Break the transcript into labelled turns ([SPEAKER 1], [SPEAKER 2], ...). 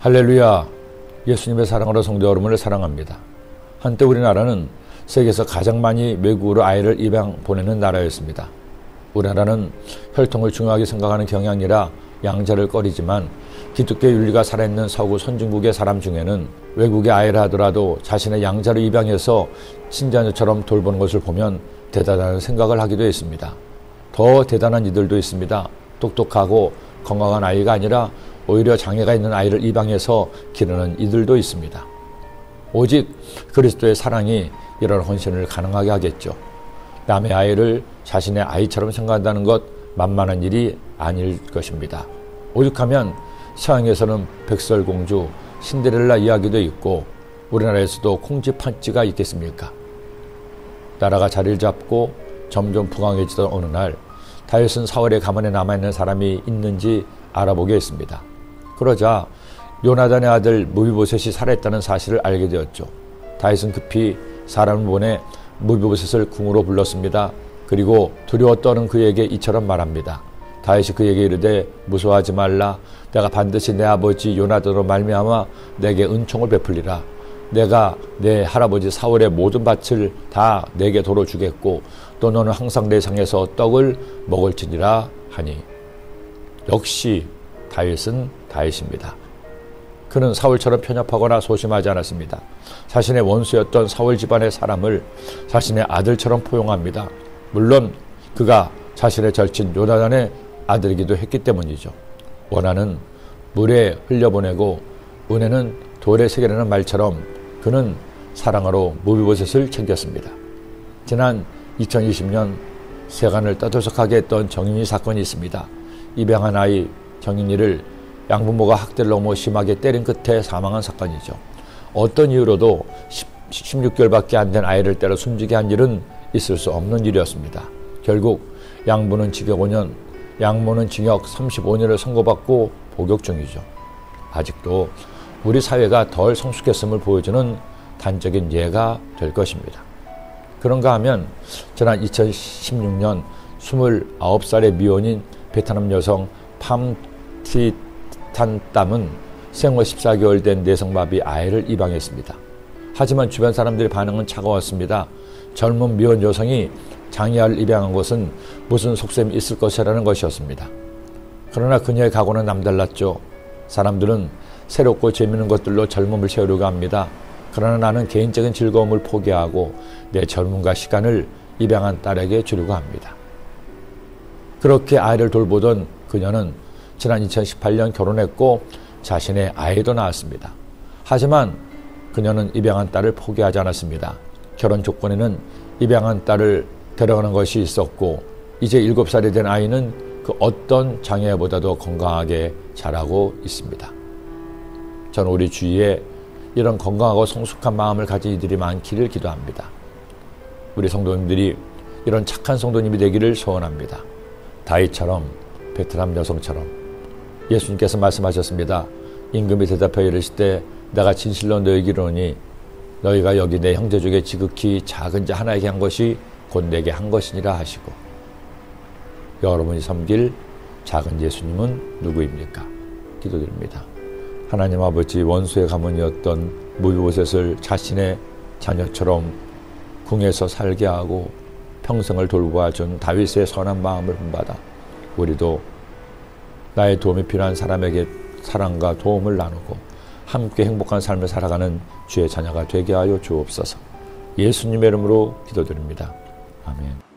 [SPEAKER 1] 할렐루야! 예수님의 사랑으로 성도 여러분을 사랑합니다. 한때 우리나라는 세계에서 가장 많이 외국으로 아이를 입양 보내는 나라였습니다. 우리나라는 혈통을 중요하게 생각하는 경향이라 양자를 꺼리지만 기독교 윤리가 살아있는 서구 선진국의 사람 중에는 외국에 아이를 하더라도 자신의 양자로 입양해서 친자녀처럼 돌보는 것을 보면 대단한 생각을 하기도 했습니다. 더 대단한 이들도 있습니다. 똑똑하고 건강한 아이가 아니라 오히려 장애가 있는 아이를 입양해서 기르는 이들도 있습니다. 오직 그리스도의 사랑이 이런 헌신을 가능하게 하겠죠. 남의 아이를 자신의 아이처럼 생각한다는 것 만만한 일이 아닐 것입니다. 오죽하면 서양에서는 백설공주, 신데렐라 이야기도 있고 우리나라에서도 콩쥐팥쥐가 있겠습니까? 나라가 자리를 잡고 점점 부강해지던 어느 날 다윗은 사울의 가문에 남아있는 사람이 있는지 알아보게 했습니다. 그러자 요나단의 아들 무비보셋이 살아있다는 사실을 알게 되었죠. 다윗은 급히 사람을 보내 무비보셋을 궁으로 불렀습니다. 그리고 두려워 떠는 그에게 이처럼 말합니다. 다윗이 그에게 이르되 무서워하지 말라. 내가 반드시 내 아버지 요나단으로 말미암아 내게 은총을 베풀리라. 내가 내 할아버지 사울의 모든 밭을 다 내게 도로 주겠고 또 너는 항상 내 상에서 떡을 먹을지니라 하니. 역시 다윗은 다윗입니다. 그는 사울처럼 편협하거나 소심하지 않았습니다. 자신의 원수였던 사울 집안의 사람을 자신의 아들처럼 포용합니다. 물론 그가 자신의 절친 요나단의 아들이기도 했기 때문이죠. 원하는 물에 흘려보내고 은혜는 돌에 새기라는 말처럼 그는 사랑으로 무비보셋을 챙겼습니다. 지난 2020년 세간을 떠들썩하게 했던 정인이 사건이 있습니다. 입양한 아이 정인이를 양부모가 학대를 너무 심하게 때린 끝에 사망한 사건이죠. 어떤 이유로도 16개월밖에 안 된 아이를 때려 숨지게 한 일은 있을 수 없는 일이었습니다. 결국 양부는 징역 5년, 양모는 징역 35년을 선고받고 복역 중이죠. 아직도 우리 사회가 덜 성숙했음을 보여주는 단적인 예가 될 것입니다. 그런가 하면 지난 2016년 29살의 미혼인 베트남 여성 팜 티 탄 땀은 생후 14개월 된 내성마비 아이를 입양했습니다. 하지만 주변 사람들의 반응은 차가웠습니다. 젊은 미혼 여성이 장애아를 입양한 것은 무슨 속셈이 있을 것이라는 것이었습니다. 그러나 그녀의 각오는 남달랐죠. 사람들은 새롭고 재미있는 것들로 젊음을 채우려고 합니다. 그러나 나는 개인적인 즐거움을 포기하고 내 젊음과 시간을 입양한 딸에게 주려고 합니다. 그렇게 아이를 돌보던 그녀는 지난 2018년 결혼했고 자신의 아이도 낳았습니다. 하지만 그녀는 입양한 딸을 포기하지 않았습니다. 결혼 조건에는 입양한 딸을 데려가는 것이 있었고 이제 7살이 된 아이는 그 어떤 장애보다도 건강하게 자라고 있습니다. 저는 우리 주위에 이런 건강하고 성숙한 마음을 가진 이들이 많기를 기도합니다. 우리 성도님들이 이런 착한 성도님이 되기를 소원합니다. 다윗처럼 베트남 여성처럼 예수님께서 말씀하셨습니다. 임금이 대답하여 이르시되 내가 진실로 너희에게 이르노니 너희가 여기 내 형제 중에 지극히 작은 자 하나에게 한 것이 곧 내게 한 것이니라 하시고. 여러분이 섬길 작은 예수님은 누구입니까? 기도드립니다. 하나님 아버지, 원수의 가문이었던 무비보셋을 자신의 자녀처럼 궁에서 살게 하고 평생을 돌보아준 다윗의 선한 마음을 본받아 우리도 나의 도움이 필요한 사람에게 사랑과 도움을 나누고 함께 행복한 삶을 살아가는 주의 자녀가 되게 하여 주옵소서. 예수님의 이름으로 기도드립니다. 아멘.